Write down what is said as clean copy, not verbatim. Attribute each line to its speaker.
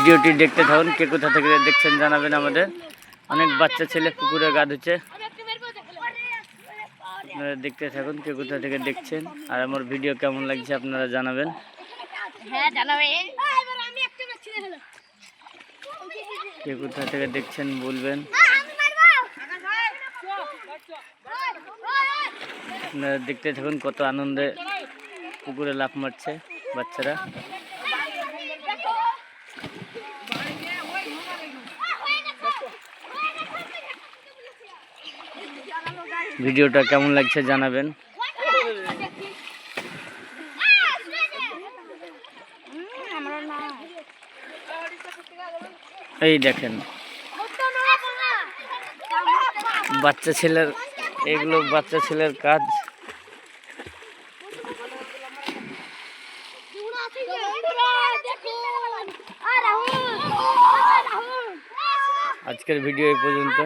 Speaker 1: ভিডিওটি দেখতে থাকুন। কে কোথা থেকে দেখছেন জানাবেন আমাদের। অনেক বাচ্চা ছেলে পুকুরে গা ধুচ্ছে, আপনারা দেখতে থাকুন কে কোথা থেকে দেখছেন। আর আমার ভিডিও কেমন লাগছে আপনারা জানাবেন। কে কোথা থেকে দেখছেন বলবেন। আপনারা দেখতে থাকুন কত আনন্দে পুকুরে লাফ মারছে বাচ্চারা। ভিডিওটা কেমন লাগছে জানাবেন। এই দেখেন বাচ্চা ছেলের, এগুলো বাচ্চা ছেলের কাজ। আজকের ভিডিও এই পর্যন্ত।